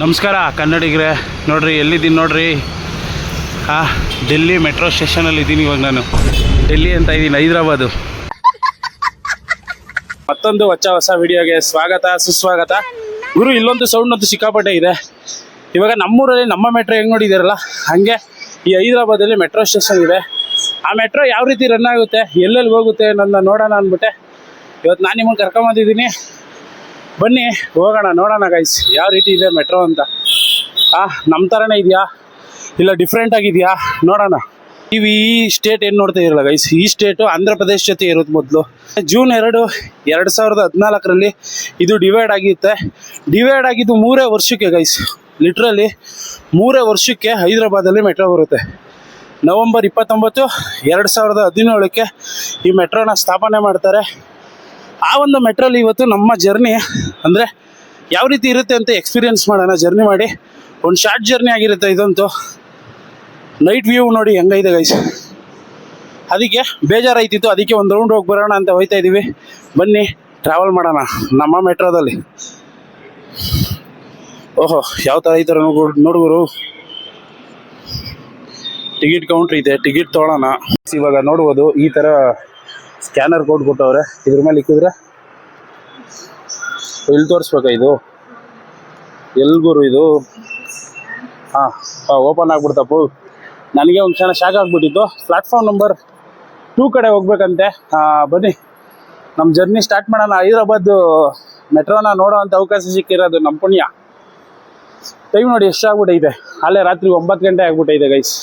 ನಮಸ್ಕಾರ ಕನ್ನಡಿಗರೇ, ನೋಡ್ರಿ ಎಲ್ಲಿದ್ದೀನಿ ನೋಡ್ರಿ. ಡೆಲ್ಲಿ ಮೆಟ್ರೋ ಸ್ಟೇಷನಲ್ಲಿ ಇದ್ದೀನಿ ಇವಾಗ. ನಾನು ಡೆಲ್ಲಿ ಅಂತ ಇದ್ದೀನಿ, ಹೈದ್ರಾಬಾದು. ಮತ್ತೊಂದು ಹೊಸ ವಿಡಿಯೋಗೆ ಸ್ವಾಗತ ಸುಸ್ವಾಗತ. ಗುರು, ಇಲ್ಲೊಂದು ಸೌಂಡ್ ಅಂತೂ ಸಿಕ್ಕಾಪಟ್ಟೆ ಇದೆ. ಇವಾಗ ನಮ್ಮೂರಲ್ಲಿ ನಮ್ಮ ಮೆಟ್ರೋ ಹೆಂಗೆ ನೋಡಿದ್ದೀರಲ್ಲ, ಹಾಗೆ ಈ ಹೈದ್ರಾಬಾದಲ್ಲಿ ಮೆಟ್ರೋ ಸ್ಟೇಷನ್ ಇದೆ. ಆ ಮೆಟ್ರೋ ಯಾವ ರೀತಿ ರನ್ ಆಗುತ್ತೆ, ಎಲ್ಲೆಲ್ಲಿ ಹೋಗುತ್ತೆ ನನ್ನ ನೋಡೋಣ ಅಂದ್ಬಿಟ್ಟೆ ಇವತ್ತು ನಾನು ನಿಮ್ಮನ್ನು ಕರ್ಕೊಂಬಂದಿದ್ದೀನಿ. ಬನ್ನಿ ಹೋಗೋಣ, ನೋಡೋಣ ಗೈಸ್ ಯಾವ ರೀತಿ ಇದೆ ಮೆಟ್ರೋ ಅಂತ. ನಮ್ಮ ಥರನೇ ಇದೆಯಾ ಇಲ್ಲ ಡಿಫ್ರೆಂಟ್ ಆಗಿದೆಯಾ ನೋಡೋಣ. ನೀವು ಈ ಸ್ಟೇಟ್ ಏನು ನೋಡ್ತಾ ಇರಲ್ಲ ಗೈಸ್, ಈ ಸ್ಟೇಟು ಆಂಧ್ರ ಪ್ರದೇಶ ಜೊತೆ ಇರೋದು. ಮೊದಲು ಜೂನ್ 2, 2014 ಇದು ಡಿವೈಡ್ ಆಗಿರುತ್ತೆ. ಡಿವೈಡ್ ಆಗಿದ್ದು 3 ವರ್ಷಕ್ಕೆ ಗೈಸ್, ಲಿಟ್ರಲಿ 3 ವರ್ಷಕ್ಕೆ ಹೈದ್ರಾಬಾದಲ್ಲಿ ಮೆಟ್ರೋ ಬರುತ್ತೆ. ನವಂಬರ್ 29, 2017 ಈ ಮೆಟ್ರೋನ ಸ್ಥಾಪನೆ ಮಾಡ್ತಾರೆ. ಆ ಒಂದು ಮೆಟ್ರೋಲಿ ಇವತ್ತು ನಮ್ಮ ಜರ್ನಿ ಅಂದರೆ ಯಾವ ರೀತಿ ಇರುತ್ತೆ ಅಂತ ಎಕ್ಸ್ಪೀರಿಯೆನ್ಸ್ ಮಾಡೋಣ. ಜರ್ನಿ ಮಾಡಿ ಒಂದು ಶಾರ್ಟ್ ಜರ್ನಿ ಆಗಿರುತ್ತೆ ಇದಂತೂ. ನೈಟ್ ವ್ಯೂ ನೋಡಿ ಹೆಂಗೈತೆ ಗೈಸ್, ಅದಕ್ಕೆ ಬೇಜಾರಾಯ್ತಿತ್ತು. ಅದಕ್ಕೆ ಒಂದು ರೌಂಡ್ ಹೋಗಿ ಬರೋಣ ಅಂತ ಹೋಗ್ತಾ ಇದ್ದೀವಿ. ಬನ್ನಿ ಟ್ರಾವೆಲ್ ಮಾಡೋಣ ನಮ್ಮ ಮೆಟ್ರೋದಲ್ಲಿ. ಓಹೋ, ಯಾವ ಥರ ಈ ಥರ ನೋಡುವರು. ಟಿಕೆಟ್ ಕೌಂಟ್ರ್ ಇದೆ, ಟಿಕೆಟ್ ತೊಗೊಳ್ಳೋಣ. ಇವಾಗ ನೋಡ್ಬೋದು ಈ ಥರ ಸ್ಕ್ಯಾನರ್ ಕೋಡ್ ಕೊಟ್ಟವ್ರೆ. ಇದ್ರ ಮೇಲೆ ಇಕ್ಕಿದ್ರೆ ಇಲ್ಲಿ ತೋರಿಸ್ಬೇಕಾ, ಇದು ಎಲ್ಗುರು ಇದು. ಓಪನ್ ಆಗ್ಬಿಡ್ತಪ್ಪು. ನನಗೆ ಒಂದು ಕ್ಷಣ ಶಾಕ್ ಆಗಿಬಿಟ್ಟಿತ್ತು. ಪ್ಲಾಟ್ಫಾರ್ಮ್ ನಂಬರ್ 2 ಕಡೆ ಹೋಗ್ಬೇಕಂತೆ. ಬನ್ನಿ ನಮ್ಮ ಜರ್ನಿ ಸ್ಟಾರ್ಟ್ ಮಾಡೋಣ. ಹೈದ್ರಾಬಾದ್ ಮೆಟ್ರೋನ ನೋಡೋ ಅಂಥ ಅವಕಾಶ ಸಿಕ್ಕಿರೋದು ನಮ್ಮ ಪುಣ್ಯ. ಟೈಮ್ ನೋಡಿ ಎಷ್ಟಾಗ್ಬಿಟ್ಟೈತೆ, ಅಲ್ಲೇ ರಾತ್ರಿ 9 ಗಂಟೆ ಆಗ್ಬಿಟ್ಟೈತೆ ಗೈಸ್.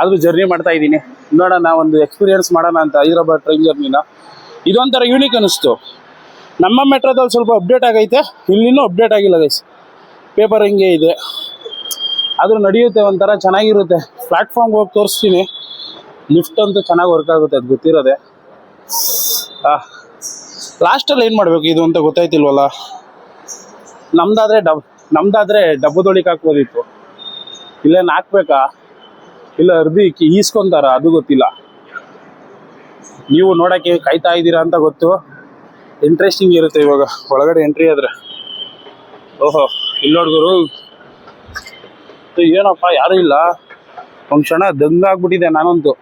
ಆದರೂ ಜರ್ನಿ ಮಾಡ್ತಾ ಇದ್ದೀನಿ. ನೋಡೋಣ, ಒಂದು ಎಕ್ಸ್ಪೀರಿಯೆನ್ಸ್ ಮಾಡೋಣ ಅಂತ ಹೈದ್ರಾಬಾದ್ ಟ್ರೈನ್ ಜರ್ನಿನ. ಇದೊಂಥರ ಯೂನಿಕ್ ಅನ್ನಿಸ್ತು. ನಮ್ಮ ಮೆಟ್ರೋದಲ್ಲಿ ಸ್ವಲ್ಪ ಅಪ್ಡೇಟ್ ಆಗೈತೆ, ಇಲ್ಲಿನೂ ಅಪ್ಡೇಟ್ ಆಗಿಲ್ಲ ಗೈಸ್. ಪೇಪರ್ ಹಿಂಗೆ ಇದೆ, ಆದರೂ ನಡೆಯುತ್ತೆ, ಒಂಥರ ಚೆನ್ನಾಗಿರುತ್ತೆ. ಪ್ಲ್ಯಾಟ್ಫಾರ್ಮ್ಗೆ ಹೋಗಿ ತೋರಿಸ್ತೀನಿ. ಲಿಫ್ಟ್ ಅಂತೂ ಚೆನ್ನಾಗಿ ವರ್ಕ್ ಆಗುತ್ತೆ, ಅದು ಗೊತ್ತಿರೋದೆ. ಲಾಸ್ಟಲ್ಲಿ ಏನು ಮಾಡಬೇಕು ಇದು ಅಂತ ಗೊತ್ತಾಯ್ತಿಲ್ವಲ್ಲ. ನಮ್ದಾದರೆ ಡಬ್ಬದೊಳಿಗೆ ಹಾಕ್ಬೋದಿತ್ತು. ಇಲ್ಲೇನು ಹಾಕ್ಬೇಕಾ ಇಲ್ಲ ಅರ್ಧಿ ಈಸ್ಕೊಂತಾರ ಅದು ಗೊತ್ತಿಲ್ಲ. ನೀವು ನೋಡೋಕ್ಕೆ ಕಾಯ್ತಾ ಇದ್ದೀರಾ ಅಂತ ಗೊತ್ತು. ಇಂಟ್ರೆಸ್ಟಿಂಗ್ ಇರುತ್ತೆ ಇವಾಗ ಒಳಗಡೆ ಎಂಟ್ರಿ ಆದ್ರೆ. ಓಹೋ, ಇಲ್ಲಿ ನೋಡ್ಗುರು, ಏನಪ್ಪ ಯಾರೂ ಇಲ್ಲ. ಒಂದು ಕ್ಷಣ ದಂಗಾಗ್ಬಿಟ್ಟಿದೆ ನಾನಂತೂ,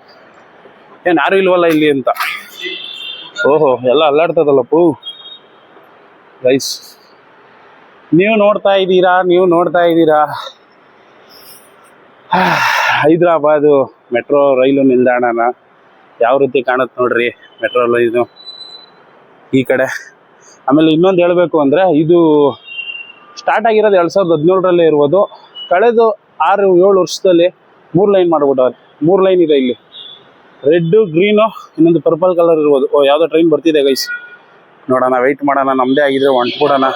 ಏನು ಯಾರೂ ಇಲ್ವಲ್ಲ ಇಲ್ಲಿ ಅಂತ. ಓಹೋ, ಎಲ್ಲ ಅಲ್ಲಾಡ್ತದಲ್ಲಪ್ಪು ಗೈಸ್. ನೀವು ನೋಡ್ತಾ ಇದ್ದೀರಾ ಹೈದ್ರಾಬಾದು ಮೆಟ್ರೋ ರೈಲು ನಿಲ್ದಾಣನ ಯಾವ ರೀತಿ ಕಾಣುತ್ತೆ ನೋಡ್ರಿ. ಮೆಟ್ರೋ ರೈಲು ಈ ಕಡೆ. ಆಮೇಲೆ ಇನ್ನೊಂದು ಹೇಳಬೇಕು ಅಂದರೆ, ಇದು ಸ್ಟಾರ್ಟ್ ಆಗಿರೋದು 2017 ಇರ್ಬೋದು. ಕಳೆದು 6-7 ವರ್ಷದಲ್ಲಿ 3 ಲೈನ್ ಮಾಡಿಬಿಟ್ಟವ್ರೆ. 3 ಲೈನ್ ಇದೆ ಇಲ್ಲಿ, ರೆಡ್ಡು, ಗ್ರೀನು, ಇನ್ನೊಂದು ಪರ್ಪಲ್ ಕಲರ್ ಇರ್ಬೋದು. ಯಾವುದೋ ಟ್ರೈನ್ ಬರ್ತಿದೆ ಗೈಸ್, ನೋಡೋಣ, ವೆಯ್ಟ್ ಮಾಡೋಣ. ನಮ್ಮದೇ ಆಗಿದ್ರೆ ಹೊಂಟ್ಬಿಡೋಣ.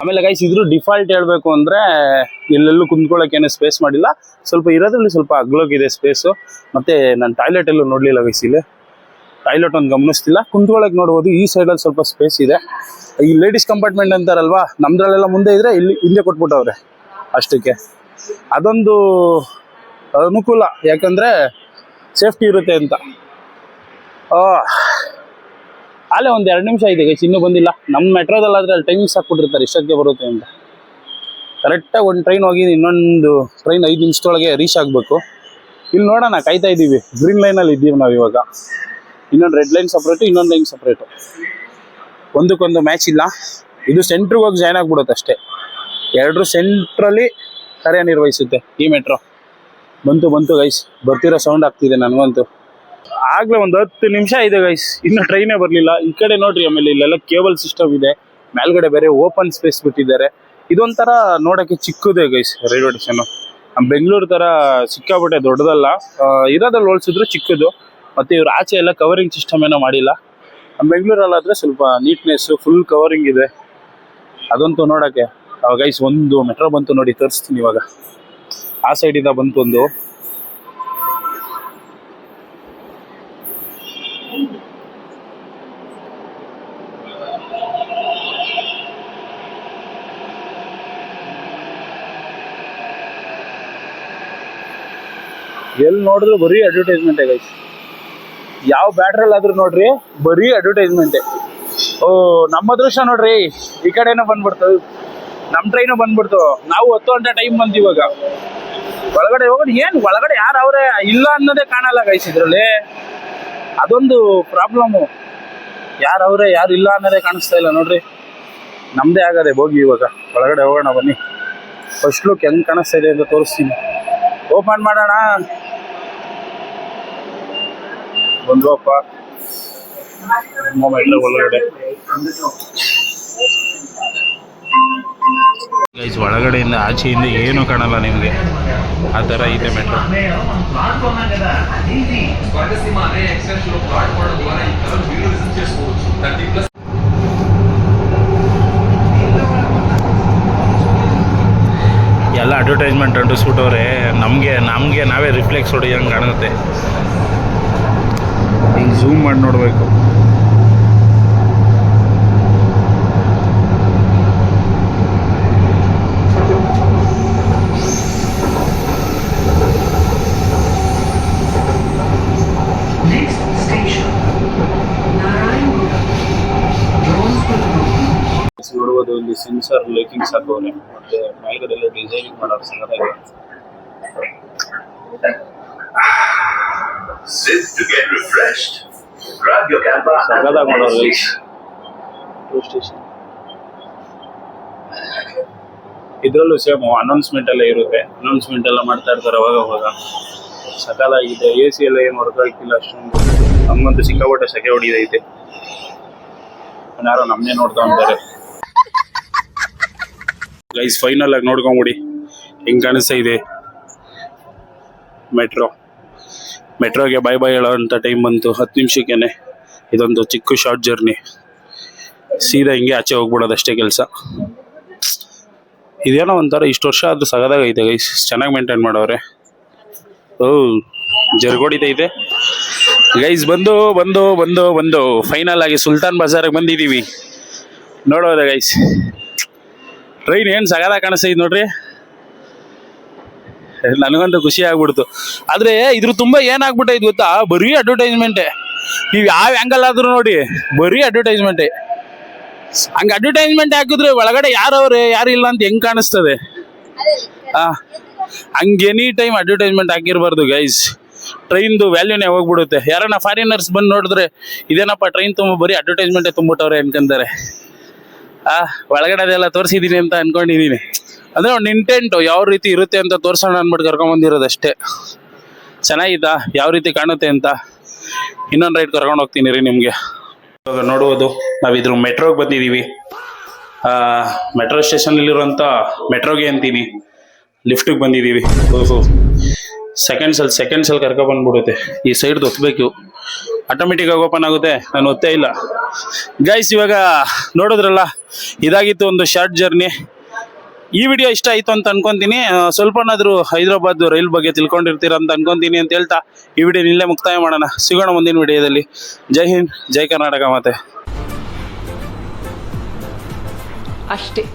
ಆಮೇಲೆ ಗೈಸ್, ಇದ್ರ ಡಿಫಾಲ್ಟ್ ಹೇಳಬೇಕು ಅಂದರೆ ಎಲ್ಲೆಲ್ಲೂ ಕುಂತ್ಕೊಳ್ಳೋಕ್ಕೇನು ಸ್ಪೇಸ್ ಮಾಡಿಲ್ಲ. ಸ್ವಲ್ಪ ಇರೋದ್ರಲ್ಲಿ ಸ್ವಲ್ಪ ಅಗ್ಲೋಗಿದೆ ಸ್ಪೇಸು. ಮತ್ತು ನಾನು ಟಾಯ್ಲೆಟ್ ಎಲ್ಲೂ ನೋಡಲಿಲ್ಲ ಗೈಸ್. ಇಲ್ಲಿ ಟಾಯ್ಲೆಟ್ ಒಂದು ಗಮನಿಸ್ತಿಲ್ಲ. ಕುಂತ್ಕೊಳ್ಳೋಕೆ ನೋಡ್ಬೋದು. ಈ ಸೈಡಲ್ಲಿ ಸ್ವಲ್ಪ ಸ್ಪೇಸ್ ಇದೆ. ಈ ಲೇಡೀಸ್ ಕಂಪಾರ್ಟ್ಮೆಂಟ್ ಅಂತಾರಲ್ವಾ, ನಮ್ದ್ರಲ್ಲೆಲ್ಲ ಮುಂದೆ ಇದ್ದರೆ ಇಲ್ಲಿ ಹಿಂದೆ ಕೊಟ್ಬಿಟ್ಟವ್ರೆ ಅಷ್ಟಕ್ಕೆ. ಅದೊಂದು ಅನುಕೂಲ, ಯಾಕಂದರೆ ಸೇಫ್ಟಿ ಇರುತ್ತೆ ಅಂತ. ಅಲ್ಲೇ ಒಂದು 2 ನಿಮಿಷ ಇದೆ ಗೈಸ್, ಇನ್ನೂ ಬಂದಿಲ್ಲ. ನಮ್ಮ ಮೆಟ್ರೋದಲ್ಲಾದರೆ ಅಲ್ಲಿ ಟೈಮಿಂಗ್ಸ್ ಹಾಕ್ಬಿಟ್ಟಿರ್ತಾರೆ ಇಷ್ಟಕ್ಕೆ ಬರುತ್ತೆ ಅಂತ. ಕರೆಕ್ಟಾಗಿ ಒಂದು ಟ್ರೈನ್ ಹೋಗಿದೆ, ಇನ್ನೊಂದು ಟ್ರೈನ್ 5 ನಿಮಿಷದೊಳಗೆ ರೀಚ್ ಆಗಬೇಕು. ಇಲ್ಲಿ ನೋಡೋಣ, ಕಾಯ್ತಾ ಇದ್ದೀವಿ. ಗ್ರೀನ್ ಲೈನಲ್ಲಿ ಇದ್ದೀವಿ ನಾವು ಇವಾಗ. ಇನ್ನೊಂದು ರೆಡ್ ಲೈನ್ ಸಪ್ರೇಟು, ಇನ್ನೊಂದು ಲೈನ್ ಸಪ್ರೇಟು. ಒಂದಕ್ಕೊಂದು ಮ್ಯಾಚ್ ಇಲ್ಲ. ಇದು ಸೆಂಟ್ರಿಗೆ ಹೋಗಿ ಜಾಯ್ನ್ ಆಗಿಬಿಡುತ್ತೆ ಅಷ್ಟೇ. 2 ಸೆಂಟ್ರಲ್ಲಿ ಕಾರ್ಯನಿರ್ವಹಿಸುತ್ತೆ ಈ ಮೆಟ್ರೋ. ಬಂತು ಗೈಸ್, ಬರ್ತಿರೋ ಸೌಂಡ್ ಆಗ್ತಿದೆ ನನಗಂತೂ. ಆಗಲೇ ಒಂದು 10 ನಿಮಿಷ ಇದೆ ಗೈಸ್, ಇನ್ನೂ ಟ್ರೈನೇ ಬರಲಿಲ್ಲ. ಈ ಕಡೆ ನೋಡ್ರಿ, ಆಮೇಲೆ ಇಲ್ಲೆಲ್ಲ ಕೇಬಲ್ ಸಿಸ್ಟಮ್ ಇದೆ. ಮೇಲ್ಗಡೆ ಬೇರೆ ಓಪನ್ ಸ್ಪೇಸ್ ಬಿಟ್ಟಿದ್ದಾರೆ. ಇದೊಂಥರ ನೋಡೋಕ್ಕೆ ಚಿಕ್ಕದೇ ಗೈಸ್ ರೈಲ್ವೆ ಸ್ಟೇಷನು. ನಮ್ಮ ಬೆಂಗಳೂರು ಥರ ಸಿಕ್ಕಾಬಿಟ್ಟೆ ದೊಡ್ಡದಲ್ಲ, ಇರೋದಲ್ಲಿ ಹೋಲಿಸಿದ್ರು ಚಿಕ್ಕದು. ಮತ್ತು ಇವ್ರು ಆಚೆ ಎಲ್ಲ ಕವರಿಂಗ್ ಸಿಸ್ಟಮ್ ಏನೋ ಮಾಡಿಲ್ಲ. ನಮ್ಮ ಬೆಂಗಳೂರಲ್ಲಾದರೆ ಸ್ವಲ್ಪ ನೀಟ್ನೆಸ್ಸು, ಫುಲ್ ಕವರಿಂಗ್ ಇದೆ. ಅದಂತೂ ನೋಡೋಕ್ಕೆ ಗೈಸ್. ಒಂದು ಮೆಟ್ರೋ ಬಂತು ನೋಡಿ, ತೋರಿಸ್ತೀನಿ ಇವಾಗ. ಆ ಸೈಡಿಂದ ಬಂತು ಒಂದು. ಎಲ್ಲಿ ನೋಡಿದ್ರು ಬರೀ ಅಡ್ವರ್ಟೈಸ್ಮೆಂಟೇ ಗೈಸ್. ಯಾವ ಬ್ಯಾಟ್ರಲ್ಲಾದ್ರೂ ನೋಡ್ರಿ ಬರೀ ಅಡ್ವರ್ಟೈಸ್ಮೆಂಟೇ. ನಮ್ಮ ಅದೃಷ್ಟ ನೋಡ್ರಿ, ಈ ಕಡೆನೂ ಬಂದ್ಬಿಡ್ತದೆ. ನಮ್ಮ ಟ್ರೈನು ಬಂದ್ಬಿಡ್ತು. ನಾವು 10 ಗಂಟೆ ಟೈಮ್ ಬಂತು ಇವಾಗ. ಒಳಗಡೆ ಹೋಗೋದು ಏನು, ಒಳಗಡೆ ಯಾರು ಅವರೇ ಇಲ್ಲ ಅನ್ನೋದೇ ಕಾಣಲ್ಲ ಗೈಸ್ ಇದ್ರಲ್ಲಿ. ಅದೊಂದು ಪ್ರಾಬ್ಲಮ್ಮು. ಯಾರು ಅವರೇ ಯಾರು ಇಲ್ಲ ಅನ್ನೋದೇ ಕಾಣಿಸ್ತಾ ಇಲ್ಲ ನೋಡ್ರಿ. ನಮ್ಮದೇ ಆಗದೆ ಬೋಗಿ. ಇವಾಗ ಒಳಗಡೆ ಹೋಗೋಣ ಬನ್ನಿ. ಫಸ್ಟ್ ಲುಕ್ ಹೆಂಗೆ ಕಾಣಿಸ್ತಾ ಇದೆ ಅಂತ ತೋರಿಸ್ತೀನಿ. ಓಪನ್ ಮಾಡೋಣ. ಬಂದ್ವಪ್ಪ ಮೊಬೈಲ್ ಒಳಗಡೆ. ಗೈಸ್ ಒಳಗಡೆಯಿಂದ ಆಚೆಯಿಂದ ಏನೂ ಕಾಣಲ್ಲ ನಿಮಗೆ. ಆ ಥರ ಇದೆ ಮೆಟ್ರೋ. ಎಲ್ಲ ಅಡ್ವರ್ಟೈಸ್ಮೆಂಟ್ ಅಂಟಿಸ್ಬಿಟ್ಟವ್ರೆ. ನಮಗೆ ನಾವೇ ರಿಫ್ಲೆಕ್ಸ್ ಹೊಡೆಯಂಗೆ ಕಾಣುತ್ತೆ. ಹಿಂಗೆ ಝೂಮ್ ಮಾಡಿ ನೋಡಬೇಕು. ನೋಡ್ಬೋದು ಇಲ್ಲಿ ಸೆನ್ಸರ್ ಲೈಟಿಂಗ್ಸ್ ಹಾಕೋರೆ. ಮತ್ತೆ ಮೇಲ್ಗಡೆ ಎಲ್ಲ ಡಿಸೈನಿಂಗ್ ಮಾಡೋರು ಸಣ್ಣದಾಗಿ. ಸಣ್ಣದಾಗಿ ಮಾಡೋರು ಸ್ಟೇಷನ್. ಇದರಲ್ಲೂ ಸೇಮ್ ಅನೌನ್ಸ್ಮೆಂಟ್ ಎಲ್ಲ ಇರುತ್ತೆ. ಅನೌನ್ಸ್ಮೆಂಟ್ ಎಲ್ಲ ಮಾಡ್ತಾ ಇರ್ತಾರೆ ಅವಾಗ. ಸಕಾಲಾಗಿದೆ. AC ಎಲ್ಲ ಏನು ವರ್ಕ್ ಆಗ್ತಿಲ್ಲ ಅಷ್ಟೊಂದು. ನಮಗಂತೂ ಸಿಕ್ಕಾಪಟ್ಟೆ ಸೆಕೆ ಹೊಡಿದೈತೆ. ಯಾರೋ ನಮ್ಮನ್ನೇ ನೋಡ್ತಾ ಅಂತಾರೆ. ಗೈಸ್ ಫೈನಲ್ ಆಗಿ ನೋಡ್ಕೊಂಬಿಡಿ ಹೆಂಗೆ ಕಾಣಿಸ್ತಾ ಇದೆ ಮೆಟ್ರೋಗೆ ಬೈ ಹೇಳೋ ಅಂಥ ಟೈಮ್ ಬಂತು. 10 ನಿಮಿಷಕ್ಕೇನೆ ಇದೊಂದು ಚಿಕ್ಕ ಶಾರ್ಟ್ ಜರ್ನಿ. ಸೀದಾ ಹಿಂಗೆ ಆಚೆ ಹೋಗ್ಬಿಡೋದು ಅಷ್ಟೇ ಕೆಲಸ. ಇದೇನೋ ಒಂಥರ ಇಷ್ಟು ವರ್ಷ ಆದರೂ ಸಗದಾಗೈತೆ ಗೈಸ್. ಚೆನ್ನಾಗಿ ಮೇಂಟೈನ್ ಮಾಡೋರೆ. ಜರ್ಗೊಡಿತೈತೆ ಗೈಸ್. ಬಂದು ಫೈನಲ್ ಆಗಿ ಸುಲ್ತಾನ್ ಬಜಾರ್ಗೆ ಬಂದಿದ್ದೀವಿ. ನೋಡೋದೆ ಗೈಸ್ ಟ್ರೈನ್ ಏನು ಸಗದಾಗಿ ಕಾಣಿಸ್ತೈತೆ ನೋಡ್ರಿ. ನನಗಂತೂ ಖುಷಿ ಆಗ್ಬಿಡ್ತು. ಆದರೆ ಇದ್ರ ತುಂಬ ಏನಾಗ್ಬಿಟ್ಟೈತೆ ಗೊತ್ತಾ, ಬರೀ ಅಡ್ವರ್ಟೈಸ್ಮೆಂಟೇ. ನೀವು ಯಾವ ಆ್ಯಂಗಲ್ ಆದರೂ ನೋಡಿ ಬರೀ ಅಡ್ವರ್ಟೈಸ್ಮೆಂಟೇ. ಹಂಗೆ ಅಡ್ವರ್ಟೈಸ್ಮೆಂಟ್ ಹಾಕಿದ್ರೆ ಒಳಗಡೆ ಯಾರವ್ರೆ ಯಾರು ಇಲ್ಲ ಅಂತ ಹೆಂಗೆ ಕಾಣಿಸ್ತದೆ. ಹಂಗೆ ಎನಿ ಟೈಮ್ ಅಡ್ವರ್ಟೈಸ್ಮೆಂಟ್ ಹಾಕಿರ್ಬಾರ್ದು ಗೈಸ್. ಟ್ರೈನ್ದು ವ್ಯಾಲ್ಯೂನೇ ಹೋಗ್ಬಿಡುತ್ತೆ. ಯಾರನ್ನ ಫಾರಿನರ್ಸ್ ಬಂದು ನೋಡಿದ್ರೆ ಇದೇನಪ್ಪ ಟ್ರೈನ್ ತುಂಬ ಬರೀ ಅಡ್ವರ್ಟೈಸ್ಮೆಂಟೇ ತುಂಬಿಟ್ಟವ್ರೆ ಅನ್ಕೊಂತಾರೆ. ಒಳಗಡೆ ಅದೆಲ್ಲ ತೋರಿಸಿದ್ದೀನಿ ಅಂತ ಅನ್ಕೊಂಡಿದ್ದೀನಿ. ಅಂದರೆ ಒಂದು ಇಂಟೆಂಟು ಯಾವ ರೀತಿ ಇರುತ್ತೆ ಅಂತ ತೋರಿಸೋಣ ಅಂದ್ಬಿಟ್ಟು ಕರ್ಕೊಂಬಂದಿರೋದು ಅಷ್ಟೇ. ಚೆನ್ನಾಗಿತ್ತಾ ಯಾವ ರೀತಿ ಕಾಣುತ್ತೆ ಅಂತ. ಇನ್ನೊಂದು ರೈಡ್ ಕರ್ಕೊಂಡು ಹೋಗ್ತೀನಿ ರೀ ನಿಮಗೆ. ಇವಾಗ ನೋಡುವುದು ನಾವಿದ್ರ ಮೆಟ್ರೋಗೆ ಬಂದಿದ್ದೀವಿ. ಮೆಟ್ರೋ ಸ್ಟೇಷನಲ್ಲಿರುವಂಥ ಮೆಟ್ರೋಗೆ ಅಂತೀನಿ ಲಿಫ್ಟಿಗೆ ಬಂದಿದ್ದೀವಿ. ಸೆಕೆಂಡ್ಸಲ್ಲಿ ಕರ್ಕೊಬಂದ್ಬಿಡುತ್ತೆ. ಈ ಸೈಡ್ದು ಒತ್ತಬೇಕು, ಆಟೋಮೆಟಿಕ್ಕಾಗಿ ಓಪನ್ ಆಗುತ್ತೆ. ನಾನು ಒತ್ತೇ ಇಲ್ಲ ಗೈಸ್. ಇವಾಗ ನೋಡಿದ್ರಲ್ಲ, ಇದಾಗಿತ್ತು ಒಂದು ಶಾರ್ಟ್ ಜರ್ನಿ. ಈ ವಿಡಿಯೋ ಇಷ್ಟ ಆಯಿತು ಅಂತ ಅನ್ಕೊತೀನಿ. ಸ್ವಲ್ಪನಾದರೂ ಹೈದರಾಬಾದ್ ರೈಲ್ ಬಗ್ಗೆ ತಿಳ್ಕೊಂಡಿರ್ತೀರ ಅಂತ ಅನ್ಕೊತೀನಿ ಅಂತ ಹೇಳ್ತಾ ಈ ವಿಡಿಯೋ ಇಲ್ಲೇ ಮುಕ್ತಾಯ ಮಾಡೋಣ. ಸಿಗೋಣ ಮುಂದಿನ ವಿಡಿಯೋದಲ್ಲಿ. ಜೈ ಹಿಂದ್, ಜೈ ಕರ್ನಾಟಕ. ಮತ್ತೆ ಅಷ್ಟೇ.